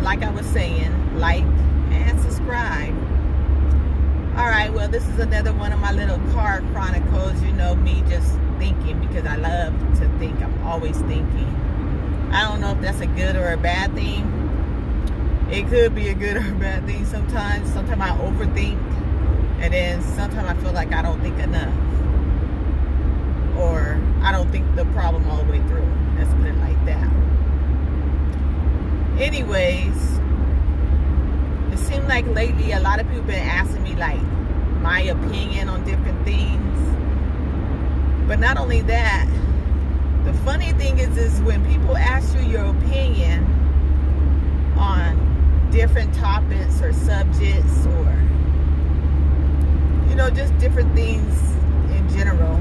like I was saying, like and subscribe. Alright, well, this is another one of my little car chronicles. You know, me just thinking, because I love to think. I'm always thinking. I don't know if that's a good or a bad thing. It could be a good or a bad thing sometimes. Sometimes I overthink, and then sometimes I feel like I don't think enough, or I don't think the problem all the way through. Let's put it like that. Anyways, it seems like lately a lot of people been asking me like my opinion on different things. But not only that, the funny thing is when people ask you your opinion on different topics or subjects, or just different things in general,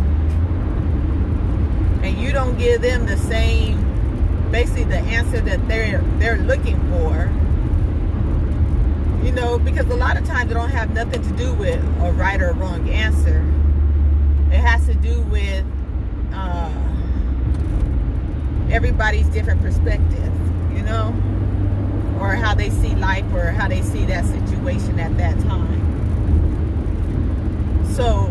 and you don't give them the same, basically the answer that they're looking for, because a lot of times it don't have nothing to do with a right or wrong answer. It has to do with everybody's different perspective, or how they see life, or how they see that situation at that time. So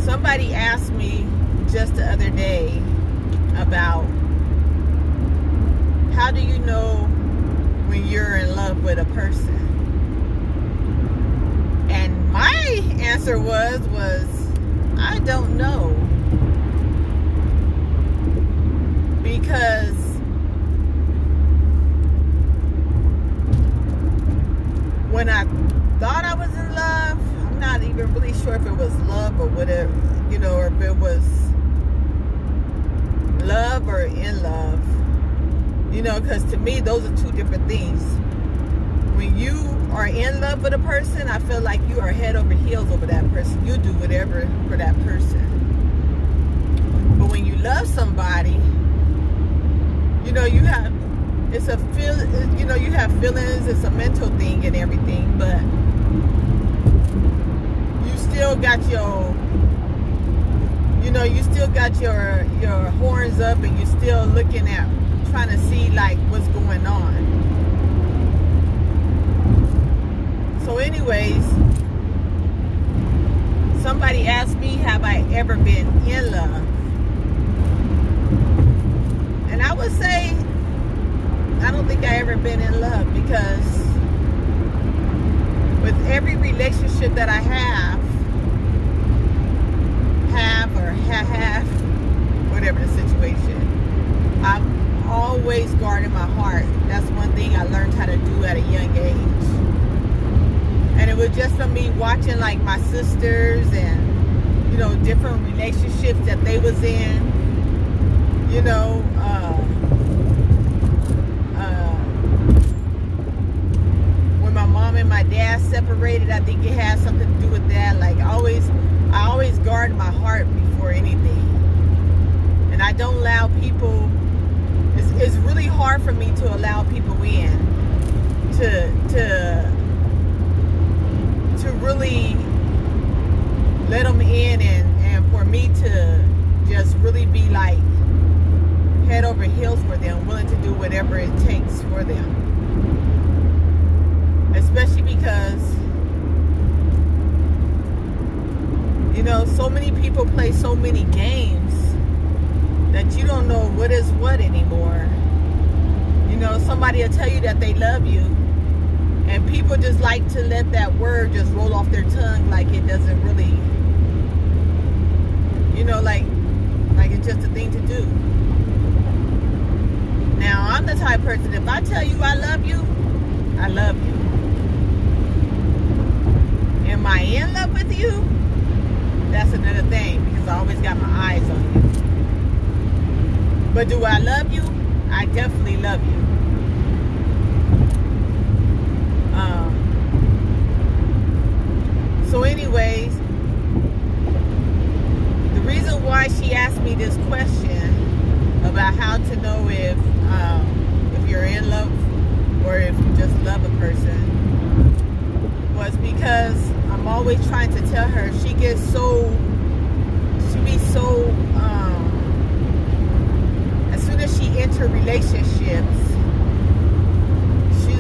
somebody asked me just the other day about, how do you know when you're in love with a person? And my answer was I don't know. Because when I thought I was in love, I'm not even really sure if it was love or whatever, or if it was love or in love, because to me those are two different things. When you are in love with a person, I feel like you are head over heels over that person. You do whatever for that person. But when you love somebody, you have, it's a feel, you have feelings. It's a mental thing and everything, but you still got your, you still got your horns up, and you're still looking at, trying to see like what's going on. So anyways, somebody asked me, have I ever been in love? And I would say, I don't think I ever been in love, because with every relationship that I have, whatever the situation, I've always guarded my heart. That's one thing I learned how to do at a young age. And it was just from me watching like my sisters and, different relationships that they was in, when my mom and my dad separated, I think it had something to do with that. Like I always guard my heart before anything. And I don't allow people, it's really hard for me to allow people in to really let them in, and for me to just really be like head over heels for them, willing to do whatever it takes for them. Especially because, so many people play so many games that you don't know what is what anymore. Somebody will tell you that they love you, and people just like to let that word just roll off their tongue like it doesn't really, like it's just a thing to do. Now, I'm the type of person, if I tell you I love you, I love you. Am I in love with you? That's another thing, because I always got my eyes on you. But do I love you? I definitely love you. So anyways, the reason why she asked me this question about how to know if you're in love or if you just love a person was because I'm always trying to tell her, she be so as soon as she enter relationships,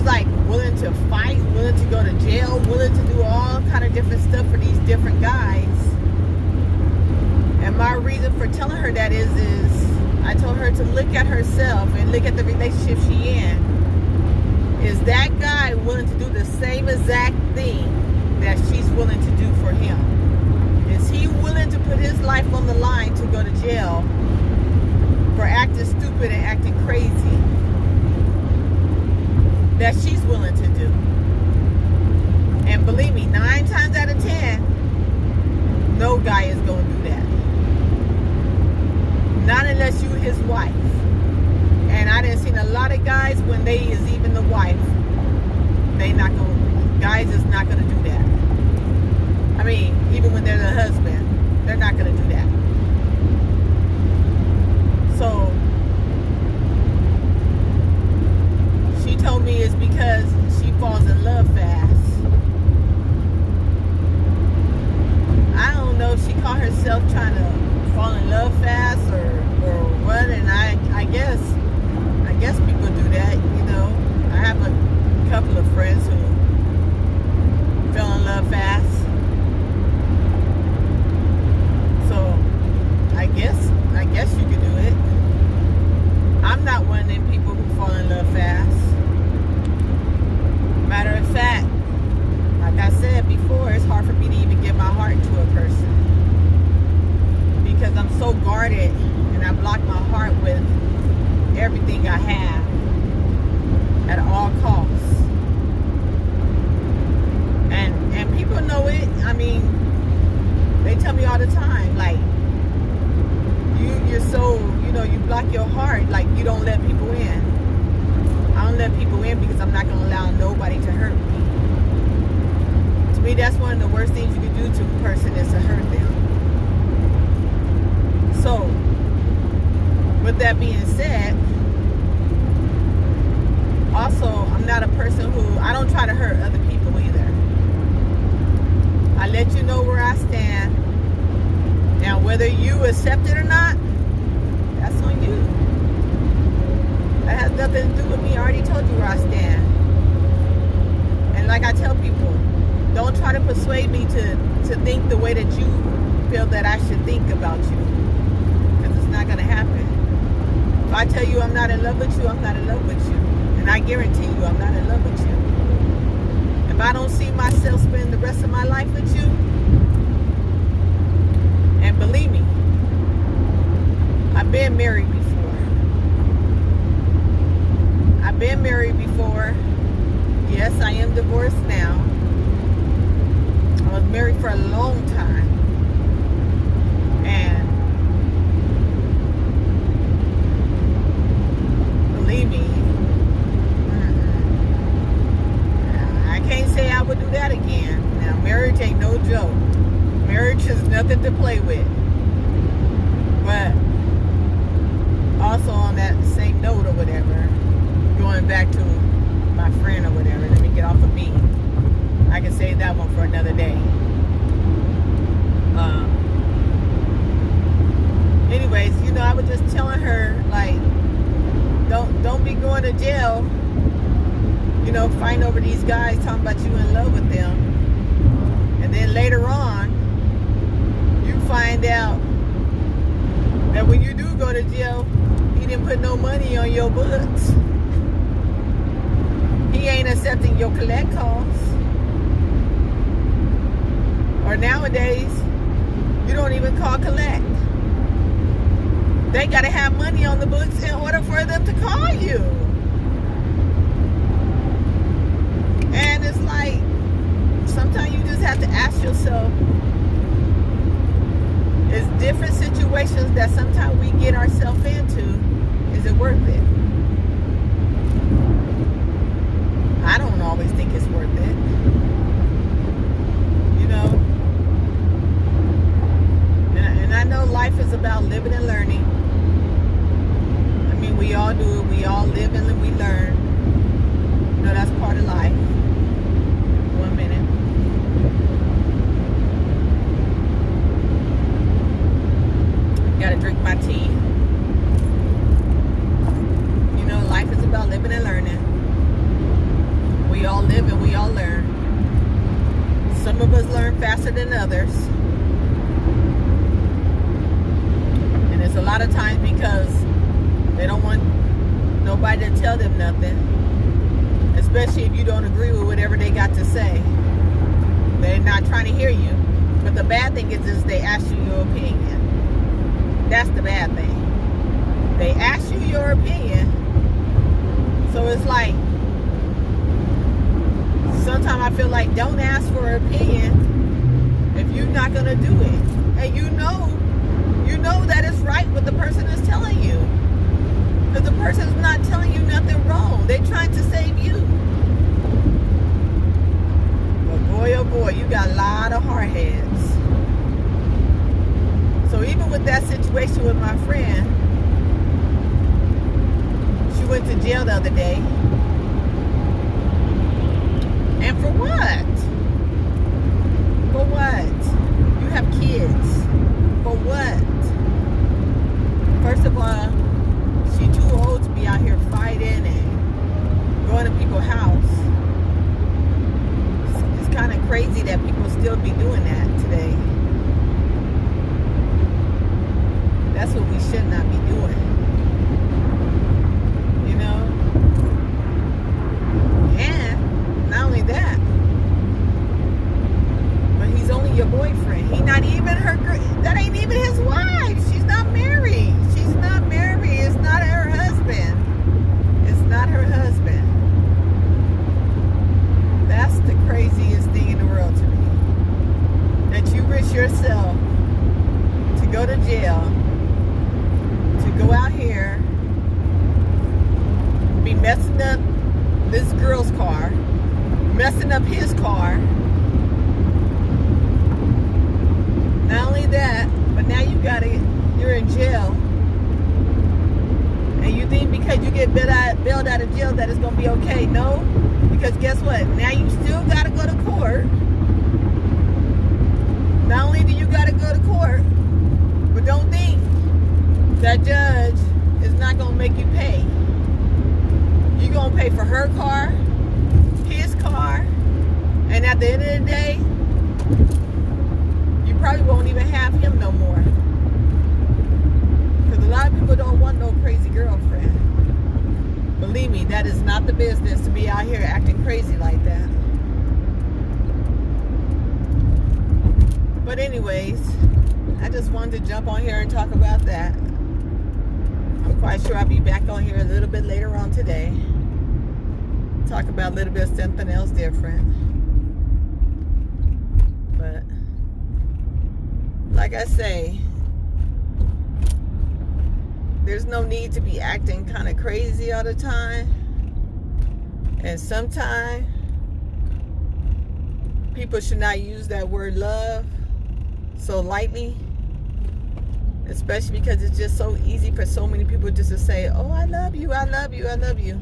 like willing to fight, willing to go to jail, willing to do all kind of different stuff for these different guys. And my reason for telling her that is I told her to look at herself and look at the relationship she in. Is that guy willing to do the same exact thing that she's willing to do for him? Is he willing to put his life on the line to go to jail for acting stupid and acting crazy that she's willing to do? And believe me, 9 times out of 10, no guy is going to do that. Not unless you his wife. And I done seen a lot of guys when they is even the wife, guys is not going to do that. I mean, even when they're the husband, they're not going to do that. So she told me it's because she falls in love fast. I don't know if she caught herself trying to fall in love fast or what, and I guess people do that, you know. I have a couple of friends who fell in love fast. So I guess you could do it. I'm not one of them people who fall in love fast. Matter of fact, like I said before, it's hard for me to even give my heart to a person because I'm so guarded and I block my heart with everything I have at all costs. And people know it. I mean, they tell me all the time, like, you're so, you know, you block your heart, like you don't let people in. I don't let people in because I'm not going to allow nobody to hurt me. To me, that's one of the worst things you can do to a person is to hurt them. So, with that being said, also, I'm not a person I don't try to hurt other people either. I let you know where I stand. Now, whether you accept it or not, that's on you. That has nothing to do with me. I already told you where I stand. And like I tell people, don't try to persuade me to think the way that you feel that I should think about you. Because it's not going to happen. If I tell you I'm not in love with you, I'm not in love with you. And I guarantee you I'm not in love with you. If I don't see myself spend the rest of my life with you, and believe me, I've been married before. I've been married before. Yes, I am divorced now. I was married for a long time. And believe me, I can't say I would do that again. Now, marriage ain't no joke. Marriage is nothing to play with. But also on that same note or whatever, going back to my friend or whatever, let me get off of me. I can save that one for another day. Anyways, you know, I was just telling her, like, don't be going to jail, you know, fighting over these guys talking about you in love with them. And then later on, you find out that when you do go to jail, he didn't put no money on your books. He ain't accepting your collect calls. Or nowadays, you don't even call collect. They got to have money on the books in order for them to call you. And it's like, sometimes you just have to ask yourself, it's different situations that sometimes we get ourselves into. Is it worth it? I don't always think it's worth it. You know? And I know life is about living and learning. I mean, we all do it. We all live and we learn. You know, that's part of life. 1 minute. Gotta drink my tea. You know, life is about living and learning. learn faster than others. And it's a lot of times because they don't want nobody to tell them nothing. Especially if you don't agree with whatever they got to say. They're not trying to hear you. But the bad thing is they ask you your opinion. That's the bad thing. They ask you your opinion. So it's like, sometimes I feel like don't ask for an opinion if you're not going to do it. And you know that it's right what the person is telling you. Because the person's not telling you nothing wrong. They're trying to save you. But boy, oh boy, you got a lot of hard heads. So even with that situation with my friend, she went to jail the other day. And for what? For what? You have kids. For what? First of all, she's too old to be out here fighting and going to people's house. It's kind of crazy that people still be doing that today. That's what we should not be doing. You know? And not only that, but he's only your boyfriend. He not even her girl. That ain't even his wife. She's not married. She's not married. It's not her husband. It's not her husband. That's the craziest thing in the world to me. That you risk yourself to go to jail, to go out here, be messing up this girl's car, messing up his car. Not only that, but now you're in jail. And you think because you get bailed out of jail that it's going to be okay. No, because guess what? Now you still got to go to court. Not only do you got to go to court, but don't think that judge is not going to make you pay. You're going to pay for her car, his car, and at the end of the day, you probably won't even have him no more. Because a lot of people don't want no crazy girlfriend. Believe me, that is not the business to be out here acting crazy like that. But anyways, I just wanted to jump on here and talk about that. I'm quite sure I'll be back on here a little bit later on today. Talk about a little bit of something else different. But like I say, there's no need to be acting kind of crazy all the time. And sometimes people should not use that word love so lightly. Especially because it's just so easy for so many people just to say, oh, I love you, I love you, I love you.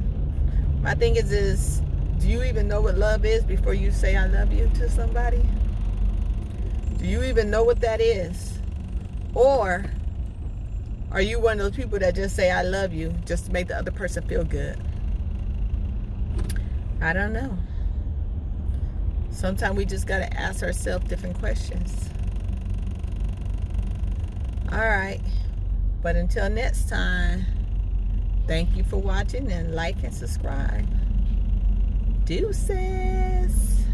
My thing is do you even know what love is before you say I love you to somebody? Do you even know what that is? Or are you one of those people that just say I love you just to make the other person feel good? I don't know. Sometimes we just got to ask ourselves different questions. All right. But until next time, thank you for watching and like and subscribe. Deuces.